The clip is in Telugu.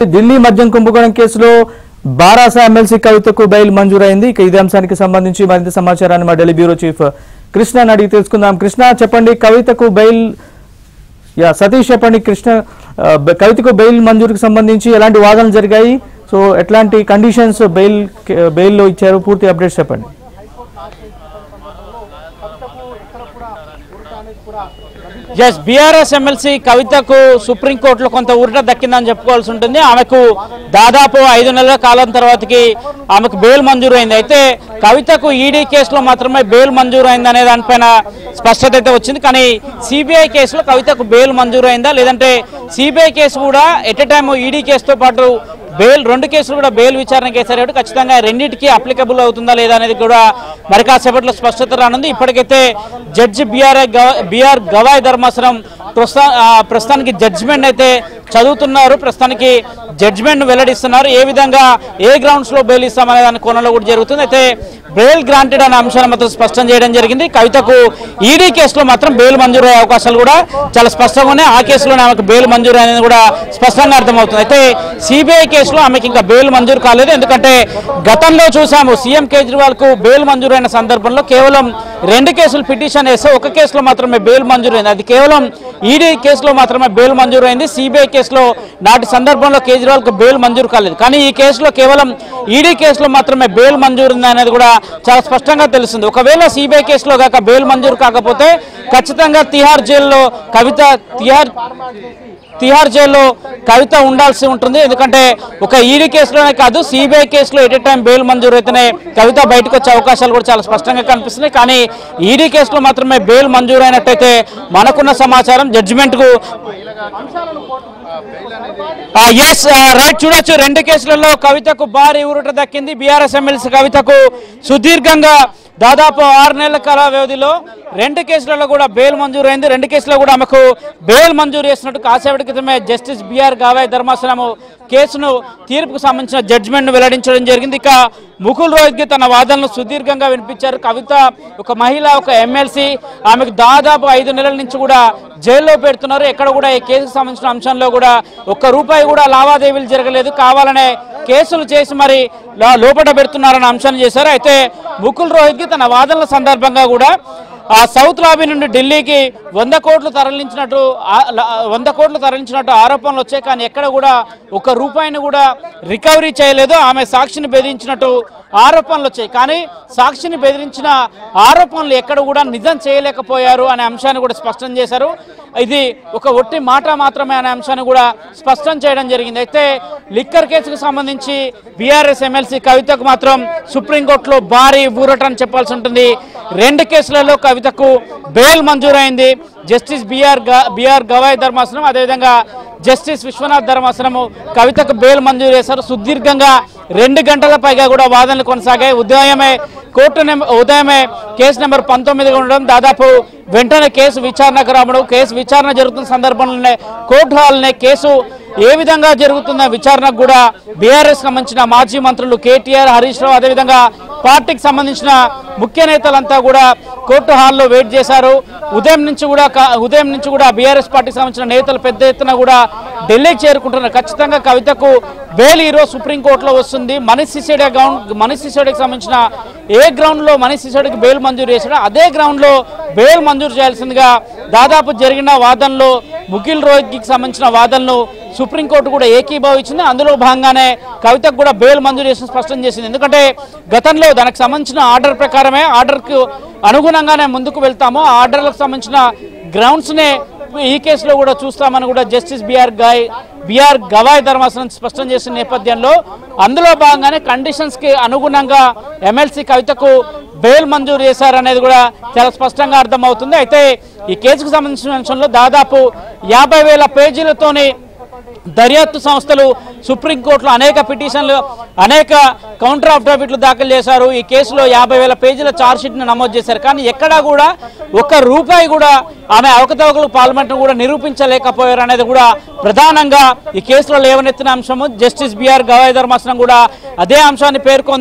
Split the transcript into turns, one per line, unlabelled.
ఢిల్లీ మద్యం కుంభకోణం కేసులో బారాసా ఎమ్మెల్సీ కవితకు బెయిల్ మంజూరైంది. ఇదే అంశానికి సంబంధించి మరింత సమాచారాన్ని మా ఢిల్లీ బ్యూరో చీఫ్ కృష్ణ అడిగి తెలుసుకుందాం. కృష్ణ చెప్పండి, కవితకు బెయిల్ సతీష్ చెప్పండి. కృష్ణ, కవితకు బెయిల్ మంజూరుకు సంబంధించి ఎలాంటి వాదనలు జరిగాయి, సో ఎట్లాంటి కండిషన్స్ బెయిల్లో ఇచ్చారు, పూర్తి అప్డేట్స్ చెప్పండి.
ఎస్, బీఆర్ఎస్ ఎమ్మెల్సీ కవితకు సుప్రీంకోర్టులో కొంత ఊరట దక్కిందని చెప్పుకోవాల్సి ఉంటుంది. ఆమెకు దాదాపు 5 నెలల కాలం తర్వాతకి ఆమెకు బెయిల్ మంజూరు అయింది. అయితే కవితకు ఈడీ కేసులో మాత్రమే బెయిల్ మంజూరు అయింది అనే దానిపైన స్పష్టత అయితే వచ్చింది. కానీ సిబిఐ కేసులో కవితకు బెయిల్ మంజూరు అయిందా, లేదంటే సిబిఐ కేసు కూడా ఎట్ ఎ టైమ్ ఈడీ కేసుతో పాటు బెయిల్, 2 కేసులు కూడా బెయిల్ విచారణకు వేశారు. ఖచ్చితంగా రెండింటికి అప్లికబుల్ అవుతుందా లేదా అనేది కూడా మరి కాసేపట్లో స్పష్టత రానుంది. ఇప్పటికైతే జడ్జి బిఆర్ గవాయ్ ధర్మాసనం ప్రస్తుతానికి జడ్జిమెంట్ అయితే చదువుతున్నారు. ప్రస్తుతానికి జడ్జిమెంట్ వెల్లడిస్తున్నారు. ఏ విధంగా ఏ గ్రౌండ్స్ లో బెయిల్ ఇస్తామనే దాని కోణంలో కూడా జరుగుతుంది. అయితే బెయిల్ గ్రాంటెడ్ అనే అంశాన్ని మాత్రం స్పష్టం చేయడం జరిగింది. కవితకు ఈడీ కేసులో మాత్రం బెయిల్ మంజూరు అయ్యే అవకాశాలు కూడా చాలా స్పష్టంగా ఉన్నాయి. ఆ కేసులోనే ఆమెకు బెయిల్ మంజూరు అనేది కూడా స్పష్టంగా అర్థమవుతుంది. అయితే సిబిఐ కేసులో ఆమెకి ఇంకా బెయిల్ మంజూరు కాలేదు. ఎందుకంటే గతంలో చూసాము, సీఎం కేజ్రీవాల్ కు బెయిల్ మంజూరైన సందర్భంలో కేవలం 2 కేసులు పిటిషన్ వేస్తే 1 కేసులో మాత్రమే బెయిల్ మంజూరైంది. అది కేవలం ఈడీ కేసులో మాత్రమే బెయిల్ మంజూరైంది. సిబిఐ కేసులో నాటి సందర్భంలో కేజ్రీవాల్ కు బెయిల్ మంజూరు కాలేదు. కానీ ఈ కేసులో కేవలం ఈడీ కేసులో మాత్రమే బెయిల్ మంజూరు అనేది కూడా చాలా స్పష్టంగా తెలుస్తుంది. ఒకవేళ సిబిఐ కేసులో కాక బెయిల్ మంజూరు కాకపోతే ఖచ్చితంగా తిహార్ జైల్లో కవిత ఉండాల్సి ఉంటుంది. ఎందుకంటే ఒక ఈడీ కేసులోనే కాదు, సిబిఐ కేసులో ఎట్ ఎ టైం బెయిల్ మంజూరు అయితేనే కవిత బయటకు వచ్చే అవకాశాలు కూడా చాలా స్పష్టంగా కనిపిస్తున్నాయి. కానీ ఈడీ కేసులో మాత్రమే బెయిల్ మంజూరు అయినట్టయితే మనకున్న సమాచారం జడ్జిమెంట్ కు రైట్ చూడొచ్చు. 2 కేసులలో కవితకు భారీ ఊరట దక్కింది. బీఆర్ఎస్ ఎమ్మెల్సీ కవితకు సుదీర్ఘంగా దాదాపు 6 నెలల కాల వ్యవధిలో 2 కేసులలో కూడా బెయిల్ మంజూరు అయింది. 2 కేసులో కూడా ఆమెకు బెయిల్ మంజూరు చేసినట్టు కాసేపటి క్రితమే జస్టిస్ బిఆర్ గవాయ్ ధర్మాసనము కేసును తీర్పుకు సంబంధించిన జడ్జిమెంట్ వెల్లడించడం జరిగింది. ఇక ముకుల్ రోహిత్కి తన వాదనలు సుదీర్ఘంగా వినిపించారు. కవిత ఒక మహిళ, ఒక ఎమ్మెల్సీ, ఆమెకు దాదాపు 5 నెలల నుంచి కూడా జైల్లో పెడుతున్నారు. ఎక్కడ కూడా ఈ కేసుకు సంబంధించిన అంశంలో కూడా ₹1 కూడా లావాదేవీలు జరగలేదు, కావాలనే కేసులు చేసి మరి లోపల పెడుతున్నారన్న అంశాన్ని చేశారు. అయితే ముకుల్ రోహిత్కి తన వాదనల సందర్భంగా కూడా ఆ సౌత్ లాబీ నుండి ఢిల్లీకి 100 కోట్లు తరలించినట్టు ఆరోపణలు వచ్చాయి. కానీ ఎక్కడ కూడా ₹1 కూడా రికవరీ చేయలేదు. ఆమె సాక్షిని బెదిరించినట్టు ఆరోపణలు వచ్చాయి. కానీ సాక్షిని బెదిరించిన ఆరోపణలు ఎక్కడ కూడా నిజం చేయలేకపోయారు అనే అంశాన్ని కూడా స్పష్టం చేశారు. ఇది ఒక ఒట్టి మాట మాత్రమే అనే అంశాన్ని కూడా స్పష్టం చేయడం జరిగింది. అయితే లిక్కర్ కేసుకు సంబంధించి బీఆర్ఎస్ ఎమ్మెల్సీ కవితకు మాత్రం సుప్రీంకోర్టులో భారీ ఊరట అని చెప్పాల్సి ఉంటుంది. 2 కేసులలో కవితకు బెయిల్ మంజూరైంది. జస్టిస్ బిఆర్ గవాయ్ ధర్మాసనం, అదేవిధంగా జస్టిస్ విశ్వనాథ్ ధర్మాసనము కవితకు బెయిల్ మంజూరు చేశారు. సుదీర్ఘంగా 2 గంటల పైగా కూడా వాదనలు కొనసాగాయి. ఉదయమే కేసు నెంబర్ 19గా ఉండడం, దాదాపు వెంటనే కేసు విచారణకు రావడం, కేసు విచారణ జరుగుతున్న సందర్భంలోనే కోర్టు హాల్నే కేసు ఏ విధంగా జరుగుతున్న విచారణకు కూడా బీఆర్ఎస్ సంబంధించిన మాజీ మంత్రులు కేటీఆర్, హరీష్ రావు, అదేవిధంగా పార్టీకి సంబంధించిన ముఖ్య నేతలంతా కూడా కోర్టు హాల్లో వెయిట్ చేశారు. ఉదయం నుంచి కూడా బీఆర్ఎస్ పార్టీకి సంబంధించిన నేతలు పెద్ద ఎత్తున కూడా ఢిల్లీకి చేరుకుంటున్నారు. ఖచ్చితంగా కవితకు బెయిల్ ఈరోజు సుప్రీంకోర్టులో వస్తుంది. మనీష్ సిసోడియాకి సంబంధించిన ఏ గ్రౌండ్ లో మనీష్ సిసోడియాకి బెయిల్ మంజూరు చేశాడో అదే గ్రౌండ్ లో బెయిల్ మంజూరు చేయాల్సిందిగా దాదాపు జరిగిన వాదనలో ముకుల్ రోహిత్కి సంబంధించిన వాదనలు సుప్రీంకోర్టు కూడా ఏకీభవించింది. అందులో భాగంగానే కవితకు కూడా బెయిల్ మంజూరు చేసి స్పష్టం చేసింది. ఎందుకంటే గతంలో దానికి సంబంధించిన ఆర్డర్ ప్రకారమే, ఆర్డర్కు అనుగుణంగానే ముందుకు వెళ్తాము, ఆ ఆర్డర్లకు సంబంధించిన గ్రౌండ్స్ నే ఈ కేసులో కూడా చూస్తామని కూడా జస్టిస్ బిఆర్ గవాయ్ ధర్మాసనం స్పష్టం చేసిన నేపథ్యంలో అందులో భాగంగానే కండిషన్స్ కి అనుగుణంగా ఎమ్మెల్సీ కవితకు బెయిల్ మంజూరు చేశారనేది కూడా చాలా స్పష్టంగా అర్థమవుతుంది. అయితే ఈ కేసుకు సంబంధించిన అంశంలో దాదాపు 50,000 పేజీలతోని దర్యాప్తు సంస్థలు సుప్రీంకోర్టులో అనేక పిటిషన్లు, అనేక కౌంటర్ అఫిడవిట్లు దాఖలు చేశారు. ఈ కేసులో 50,000 పేజీల ఛార్జ్షీట్ను నమోదు చేశారు. కానీ ఎక్కడా కూడా ₹1 కూడా ఆమె అవకతవకలు పాల్గొనడం కూడా నిరూపించలేకపోయారు అనేది కూడా ప్రధానంగా ఈ కేసులో లేవనెత్తిన అంశము. జస్టిస్ బిఆర్ గవాయ్ ధర్మాసనం కూడా అదే అంశాన్ని పేర్కొంది.